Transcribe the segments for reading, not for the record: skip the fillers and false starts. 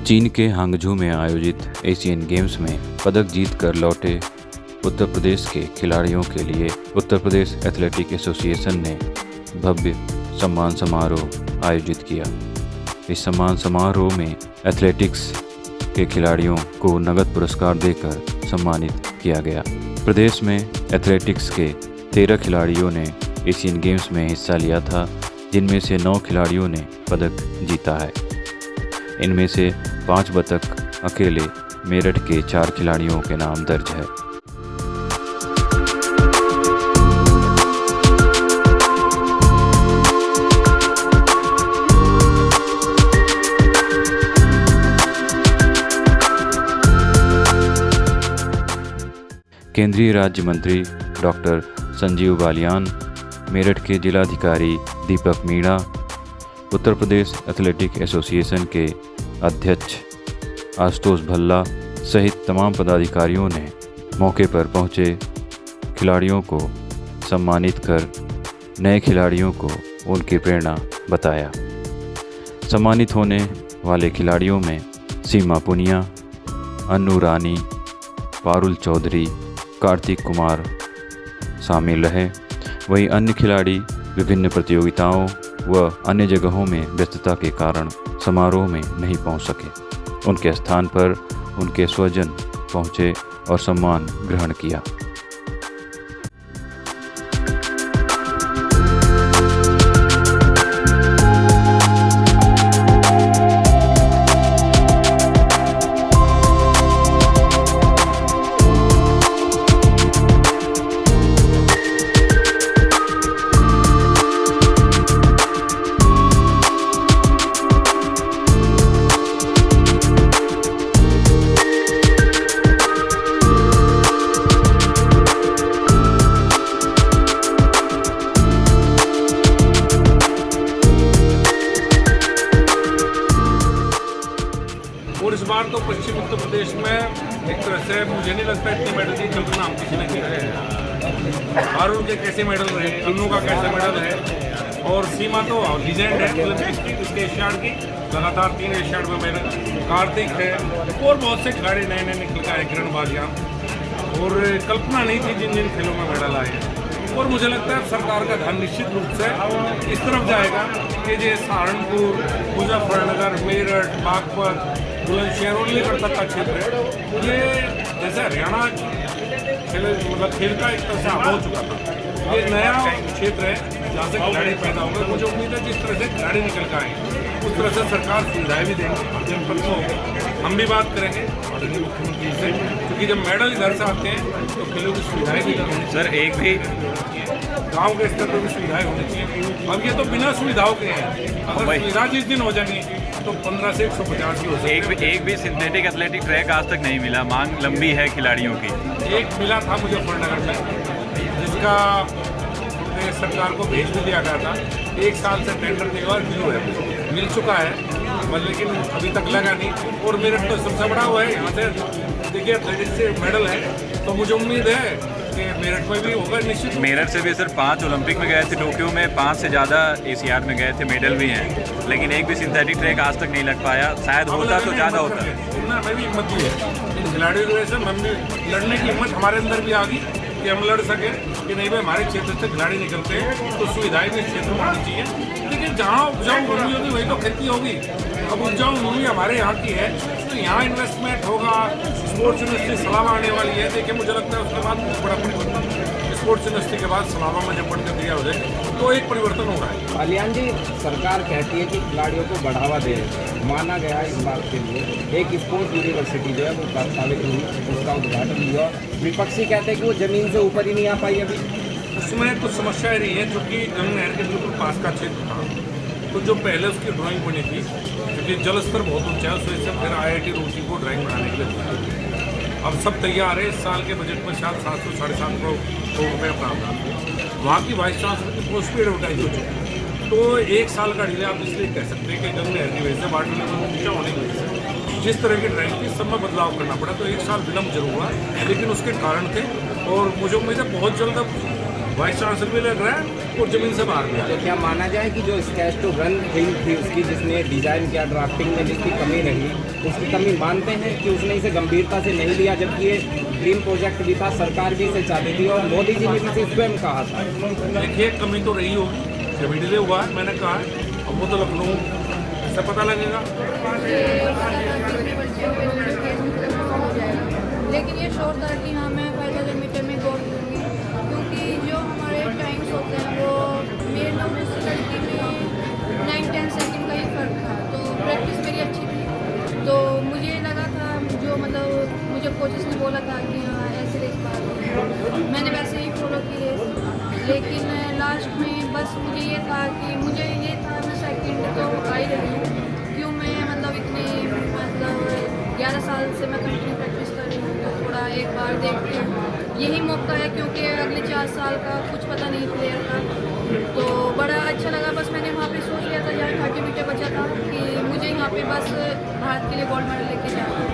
चीन के हांगझू में आयोजित एशियन गेम्स में पदक जीत कर लौटे उत्तर प्रदेश के खिलाड़ियों के लिए उत्तर प्रदेश एथलेटिक एसोसिएशन ने भव्य सम्मान समारोह आयोजित किया। इस सम्मान समारोह में एथलेटिक्स के खिलाड़ियों को नगद पुरस्कार देकर सम्मानित किया गया। प्रदेश में एथलेटिक्स के 13 खिलाड़ियों ने एशियन गेम्स में हिस्सा लिया था, जिनमें से 9 खिलाड़ियों ने पदक जीता है। इनमें से 5 पदक अकेले मेरठ के 4 खिलाड़ियों के नाम दर्ज है। केंद्रीय राज्य मंत्री डॉक्टर संजीव बालियान, मेरठ के जिलाधिकारी दीपक मीणा, उत्तर प्रदेश एथलेटिक एसोसिएशन के अध्यक्ष आशुतोष भल्ला सहित तमाम पदाधिकारियों ने मौके पर पहुंचे खिलाड़ियों को सम्मानित कर नए खिलाड़ियों को उनकी प्रेरणा बताया। सम्मानित होने वाले खिलाड़ियों में सीमा पुनिया, अन्नू रानी, पारुल चौधरी, कार्तिक कुमार शामिल रहे। वहीं अन्य खिलाड़ी विभिन्न प्रतियोगिताओं व अन्य जगहों में व्यस्तता के कारण समारोह में नहीं पहुंच सके। उनके स्थान पर उनके स्वजन पहुंचे और सम्मान ग्रहण किया। और इस बार तो पश्चिम उत्तर प्रदेश में एक तरह से मुझे नहीं लगता इतने मेडल की कल्पना हम किसी ने की है। हारून के कैसे मेडल रहे, अन्नू का कैसे मेडल है, और सीमा तो लीजेंड है ओलंपिक्स की, उसके एशियाड की लगातार 3 एशियाड में मेडल। कार्तिक है और बहुत से खिलाड़ी नए नए निकल के आए, किरण बालियान, और कल्पना नहीं थी जिन जिन खेलों में मेडल आए हैं। और मुझे लगता है सरकार का ध्यान निश्चित रूप से इस तरफ जाएगा कि ये सहारनपुर, मुजफ्फरनगर, मेरठ, बागपत, बुलंदशहर और लेकर तक का क्षेत्र है, ये जैसे हरियाणा खेल का एक तरह से आभाव हो चुका था। ये नया क्षेत्र है जहाँ से खिलाड़ी पैदा होंगे। मुझे उम्मीद है जिस तरह से खिलाड़ी निकल कर आएंगे उस तरह से सरकार सुविधाएं भी देंगे। जनपद को हम भी बात करेंगे माननीय मुख्यमंत्री से, क्योंकि जब मेडल इधर से आते हैं तो खेलों की सुविधाएं भी होनी। सर एक भी गांव के स्तर पर भी सुविधाएं होनी चाहिए। अब ये तो बिना सुविधाओं के हैं, अगर सुविधा जिस दिन हो जाएगी तो 15 से 150 की हो सकती है। एक भी सिंथेटिक एथलेटिक ट्रैक आज तक नहीं मिला। मांग लंबी है खिलाड़ियों की। एक मिला था मुजफ्फरनगर में, जिसका सरकार को भेज भी दिया गया था। 1 साल से टेंडर के बाद मिल चुका है, लेकिन अभी तक लगा नहीं। और मेरठ तो सबसे बड़ा हुआ है, यहाँ से देखिए एथलेटिक्स से मेडल है, तो मुझे उम्मीद है कि मेरठ में भी होगा निश्चित। मेरठ से भी सर 5 ओलंपिक में गए थे, टोक्यो में 5 से ज़्यादा एशियाड में गए थे, मेडल भी हैं, लेकिन एक भी सिंथेटिक ट्रैक आज तक नहीं लग पाया। शायद होता तो ज़्यादा होता। हमें भी हिम्मत दी है इन खिलाड़ियों की वजह से, हम भी लड़ने की हिम्मत हमारे अंदर भी आ गई कि हम लड़ सके कि नहीं भाई हमारे क्षेत्र से खिलाड़ी निकलते हैं तो सुविधाएं भी इस क्षेत्र में आनी चाहिए। लेकिन जहाँ उपजाऊ भूमि होगी वही तो खेती होगी। अब उपजाऊ भूमि हमारे यहाँ की है तो यहाँ इन्वेस्टमेंट होगा। स्पोर्ट्स यूनिवर्सिटी सलावा आने वाली है, देखिए मुझे लगता है उसके बाद बहुत बड़ा परिवर्तन स्पोर्ट्स यूनिवर्सिटी के बाद सलावा में जब बढ़कर तैयार हो जाए तो एक परिवर्तन हो रहा है। बालियान जी, सरकार कहती है कि खिलाड़ियों को बढ़ावा दे, माना गया इस बात के लिए एक स्पोर्ट्स यूनिवर्सिटी जो है वो प्रस्तावित हुई, उसका उद्घाटन हुआ। विपक्षी कहते हैं कि वो जमीन से ऊपर ही नहीं आ पाई अभी। उसमें कुछ समस्याएं रही हैं, चूँकि गंगा नहर के बिल्कुल पास का क्षेत्र था, तो जो पहले उसकी ड्राइंग बनी थी, क्योंकि जल स्तर बहुत ऊंचा है, उस वजह से फिर IIT रुड़की को ड्राइंग बनाने के लिए अब सब तैयार है। इस साल के बजट में शायद 700 साढ़े 700 करोड़ रुपये प्रावधान है। वहाँ की वाइस चांसलर की पोस्ट भी एडवर्टाइज हो चुकी है, तो 1 साल का डिले आप इसलिए कह सकते हैं कि गंगा नहर की वजह से वाटर लेवल ऊंचा होने की वजह से जिस तरह की ड्राइंग थी सब में बदलाव करना पड़ा, तो 1 साल विलम्ब जरूर हुआ, लेकिन उसके कारण थे। और मुझे उम्मीद है बहुत जल्द अब वाइस चांसलर भी लग रहा है और जमीन से बाहर भी आ रहा तो क्या माना जाए कि जो स्केच टू रन फिल्म थी उसकी जिसने डिजाइन किया, ड्राफ्टिंग में जिसकी कमी रही, उसकी कमी मानते हैं कि उसने इसे गंभीरता से नहीं लिया, जबकि ये ड्रीम प्रोजेक्ट भी था, सरकार भी इसे चाहती थी और मोदी जी ने भी इसे स्वयं कहा था। है। देखिए कमी तो रही होगी, जब डिले हुआ है मैंने कहा है, अब वो तो लखनऊ से पता लगेगा। लेकिन ये श्योर था कि हाँ मैं फायदा लिमिटेड में गोल लूँगी, क्योंकि जो हमारे टाइम्स होते हैं वो मेरे नंबर से लड़की में 9-10 सेकंड का ही फ़र्क था, तो प्रैक्टिस मेरी अच्छी थी। तो मुझे लगा था, जो मतलब मुझे कोचेस ने बोला था कि हाँ ऐसे रेस पार, मैंने वैसे ही फॉलो की रेस। लेकिन लास्ट में बस मुझे ये था कि मुझे ये था मैं सेकंड तो आ ही रही हूँ, क्यों मैं मतलब इतने मतलब 11 साल से मैं कंटिन्यू प्रैक्टिस कर रही हूँ, तो थोड़ा एक बार देखती हूँ, यही मौका है, क्योंकि अगले 4 साल का कुछ पता नहीं प्लेयर का। तो बड़ा अच्छा लगा, बस मैंने वहाँ पे सोच लिया था, यार 30 मीटर बचा था कि मुझे यहाँ पे बस भारत के लिए गोल्ड मेडल लेके जाना है,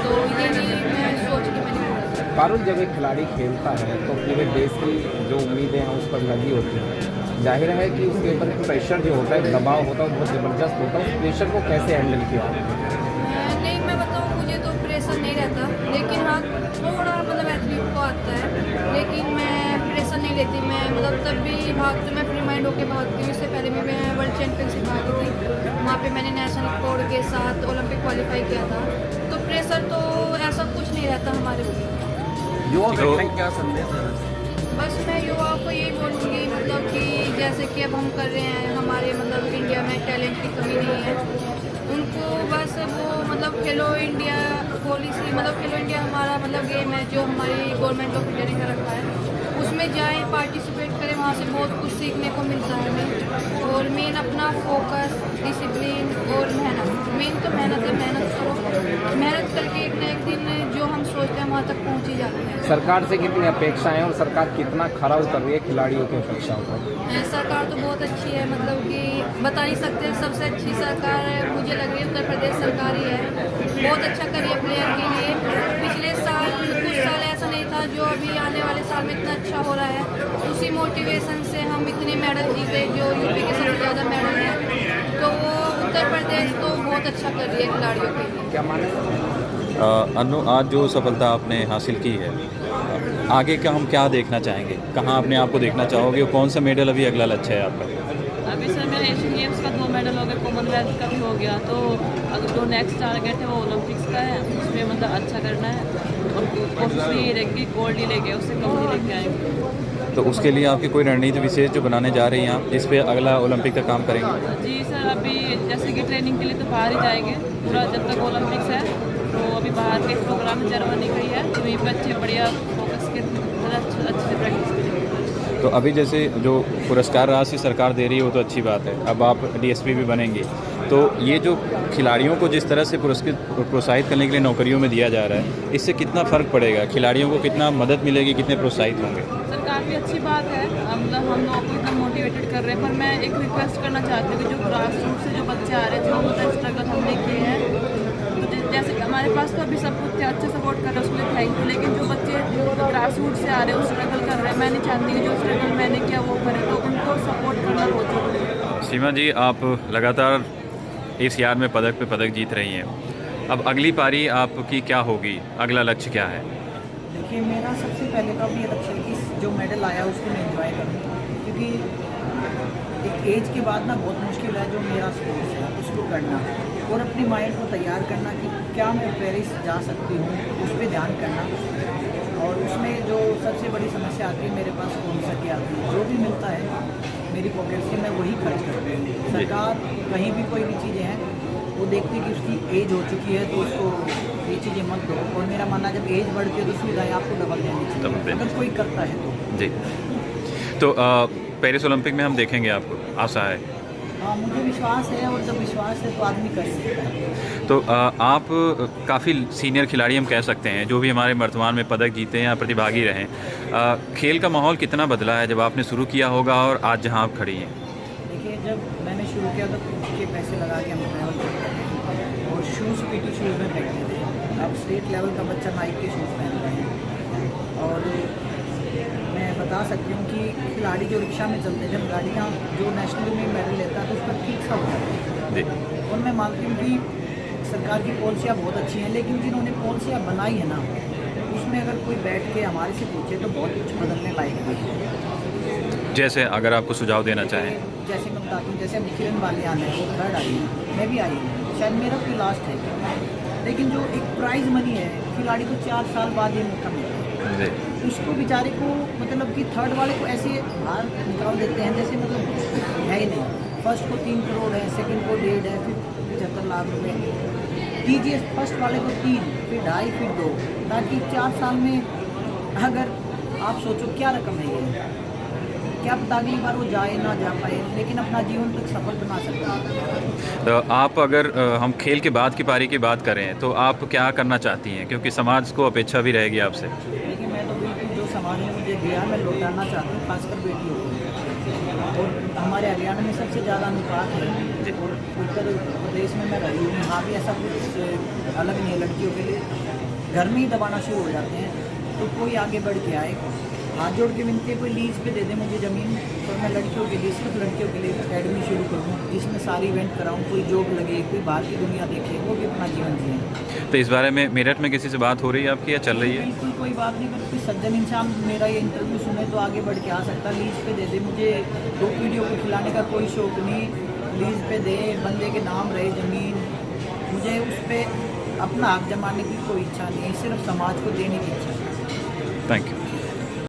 तो यही मैं सोच के मैंने बोला। पारुल, जब एक खिलाड़ी खेलता है तो पूरे देश की जो उम्मीदें हैं उस पर लगी होती हैं, जाहिर है कि उसके ऊपर प्रेशर जो होता है, दबाव होता है, बहुत ज़बरदस्त होता है, उस प्रेशर को कैसे हैंडल किया? नहीं, मैं बताऊँ मुझे तो प्रेशर नहीं रहता, लेकिन हाँ थोड़ा मतलब एथलीट को आता है, लेकिन मैं प्रेशर नहीं लेती। मैं मतलब तब भी भागती, मैं फ्री माइंड होकर भागती हूँ। इससे पहले भी मैं वर्ल्ड चैंपियनशिप भागी थी, वहाँ पे मैंने नेशनल कोड के साथ ओलंपिक क्वालिफाई किया था, तो प्रेशर तो ऐसा कुछ नहीं रहता हमारे ऊपर। युवा क्या संदेश है? बस मैं युवाओं को यही बोलूँगी, मतलब कि जैसे कि अब हम कर रहे हैं, हमारे मतलब इंडिया में टैलेंट की कमी नहीं है, उनको बस वो मतलब खेलो इंडिया पॉलिसी, मतलब खेलो इंडिया हमारा मतलब गेम है जो हमारी गवर्नमेंट ऑफ इंडिया ने रखा है, उसमें जाएं, पार्टिसिपेट करें, वहाँ से बहुत कुछ सीखने को मिलता है हमें। और मेन अपना फोकस, डिसिप्लिन और मेहनत, मेन तो मेहनत है, मेहनत करो, मेहनत करके एक न एक दिन जो हम सोचते हैं वहाँ तक पहुँच ही जाते हैं। सरकार से कितनी अपेक्षाएं और सरकार कितना खरा उतर रही है खिलाड़ियों की अपेक्षाओं पर? सरकार तो बहुत अच्छी है, मतलब कि बता नहीं सकते, सबसे अच्छी सरकार है मुझे लग रही है उत्तर प्रदेश सरकार ही है, बहुत अच्छा कर रही है प्लेयर के लिए। पिछले साल कुछ साल ऐसा नहीं था, जो अभी आने वाले साल में इतना अच्छा हो रहा है, उसी मोटिवेशन से हम इतने मेडल जीते, जो यूपी के सबसे ज़्यादा मेडल हैं, तो वो उत्तर प्रदेश तो बहुत अच्छा कर रही है खिलाड़ियों के लिए। क्या माने? अनु, आज जो सफलता आपने हासिल की है, आगे का हम क्या देखना चाहेंगे, कहाँ अपने आप को देखना चाहोगे, और कौन सा मेडल अभी अगला लक्ष्य है आपका? अभी सर मेरा एशियन गेम्स का 2 मेडल हो गया, कॉमनवेल्थ का भी हो गया, तो अगर जो नेक्स्ट टारगेट है वो ओलंपिक्स का है, उसमें मतलब अच्छा करना है, और कोशिश भी ये रहेगी गोल्ड ही लेके, उससे कम नहीं लेके आएंगे। तो उसके लिए आपकी कोई रणनीति विशेष जो बनाने जा रही हैं आप, जिस पे अगला ओलंपिक का काम करेंगे? जी सर, अभी जैसे कि ट्रेनिंग के लिए तो बाहर ही जाएंगे पूरा, जब तक ओलंपिक्स है, तो अभी बाहर के प्रोग्राम जर्मनी का ही है, तो वहीं पर अच्छे बढ़िया फोकस के अच्छे से प्रैक्टिस करेंगे। तो अभी जैसे जो पुरस्कार राशि सरकार दे रही है वो तो अच्छी बात है, अब आप डीएसपी भी बनेंगे, तो ये जो खिलाड़ियों को जिस तरह से प्रोत्साहित करने के लिए नौकरियों में दिया जा रहा है, इससे कितना फ़र्क पड़ेगा, खिलाड़ियों को कितना मदद मिलेगी, कितने प्रोत्साहित होंगे? सर काफ़ी अच्छी बात है, मतलब हम लोगों को एकदम मोटिवेटेड कर रहे हैं, पर मैं एक रिक्वेस्ट करना चाहती हूँ कि जो ग्रास रूट से जो बच्चे आ रहे हैं, जो मतलब स्ट्रगल हमने किए हैं, तो जैसे हमारे पास तो अभी सब कुछ अच्छा सपोर्ट कर रहे हैं, उसके लिए थैंक यू, लेकिन जो बच्चे ग्रास रूट से आ रहे हैं, वो स्ट्रगल कर रहे हैं, मैं नहीं चाहती कि जो स्ट्रगल मैंने किया वो करें, तो उनको सपोर्ट करना बहुत जरूरी है। सीमा जी, आप लगातार एशियाड में पदक पे पदक जीत रही हैं, अब अगली पारी आपकी क्या होगी, अगला लक्ष्य क्या है? देखिए, मेरा सबसे पहले का भी लक्ष्य है कि जो मेडल आया उसको मैं एंजॉय करूँ, क्योंकि एक एज के बाद ना बहुत मुश्किल है जो मेरा स्पोर्ट्स है उसको करना, और अपनी माइंड को तैयार करना कि क्या मैं पेरिस जा सकती हूँ, उस पर ध्यान करना। और उसमें जो सबसे बड़ी समस्या आती है मेरे पास स्पॉन्सर की आती है, जो भी मिलता है मेरी पॉकेट से मैं वही खर्च करती हूँ। सरकार कहीं भी कोई भी चीज़ें हैं वो देखती है कि उसकी एज हो चुकी है तो उसको ये चीज़ें मत दो, और मेरा मानना जब एज बढ़ती है तो सुविधाएँ आपको डबल देनी चाहिए अगर कोई करता है तो। जी, तो पेरिस ओलंपिक में हम देखेंगे आपको, आशा है? हाँ, मुझे विश्वास है, और जब विश्वास है तो आदमी कर सकता है। तो आप काफ़ी सीनियर खिलाड़ी हम कह सकते हैं, जो भी हमारे वर्तमान में पदक जीते हैं या प्रतिभागी रहे हैं, खेल का माहौल कितना बदला है जब आपने शुरू किया होगा और आज जहां आप खड़ी हैं? देखिए, जब मैंने शुरू किया तो के पैसे लगा के हम ट्रैवल करते थे और शूज़ पीटी शूज़ में फेंकते थे। अब स्टेट लेवल का बच्चा नाइक के शूज़ पहन रहे हैं, और मैं बता सकती हूँ कि खिलाड़ी जो रिक्शा में चलते थे, गाड़ियाँ जो नेशनल में मेडल लेता है तो उसका ठीक सा होता है। जी और मैं मानती हूँ कि सरकार की पॉलिसियाँ बहुत अच्छी हैं, लेकिन जिन्होंने पॉलिसियाँ बनाई है ना, उसमें अगर कोई बैठ के हमारे से पूछे तो बहुत कुछ बदलने लायक भी है। जैसे अगर आपको सुझाव देना चाहें। जैसे मैं बताती हूँ, जैसे अभी किरण वालियान है, वो थर्ड आई है, मैं भी आई हूँ, शायद मेरा कोई लास्ट है, लेकिन जो एक प्राइज़ मनी है खिलाड़ी को 4 साल बाद ये मौका मिलता है, जी उसको बेचारे को मतलब कि थर्ड वाले को ऐसे बाहर निकाल देते हैं जैसे मतलब कुछ है ही नहीं। फर्स्ट को 3 करोड़ है, सेकंड को 1.5 है, फिर 75 लाख रुपए दीजिए फर्स्ट वाले को 3, फिर 2.5, फिर 2, ताकि 4 साल में अगर आप सोचो क्या रकम है ये, क्या पता अगली बार वो जाए ना जा पाए, लेकिन अपना जीवन तक सफल बना सकता है। तो आप अगर हम खेल के बाद की पारी की बात करें तो आप क्या करना चाहती हैं, क्योंकि समाज को अपेक्षा भी रहेगी आपसे। लेकिन मैं तो बिल्कुल जो समाज ने मुझे दिया मैं लौटाना चाहती हूँ, खासकर बेटियों को। और हमारे हरियाणा में सबसे ज़्यादा अनुपात है, और उत्तर प्रदेश में मैं रही हूँ, यहाँ भी ऐसा कुछ अलग नहीं है। लड़कियों के लिए घर में ही दबाना शुरू हो जाते हैं, तो कोई आगे बढ़ के आए, हाथ जोड़ के विनती है, कोई लीज पे दे दे मुझे ज़मीन, तो मैं लड़कियों के लिए, सिर्फ लड़कियों के लिए अकेडमी शुरू करूँ, जिसमें सारी इवेंट कराऊँ, कोई जॉब लगे, कोई बाहर की दुनिया देखे, वो भी अपना जीवन जिए। तो इस बारे में मेरठ में किसी से बात हो रही है आपकी या चल रही है? बिल्कुल कोई बात नहीं, अगर कोई सज्जन इंसान मेरा ये इंटरव्यू सुने तो आगे बढ़ के आ सकता, लीज पे दे दे मुझे। 2 पीढ़ियों को खिलाने का कोई शौक नहीं, लीज पे दे, बंदे के नाम रहे ज़मीन, मुझे उस पर अपना हक जमाने की कोई इच्छा नहीं है, सिर्फ समाज को देने की इच्छा है। Thank you.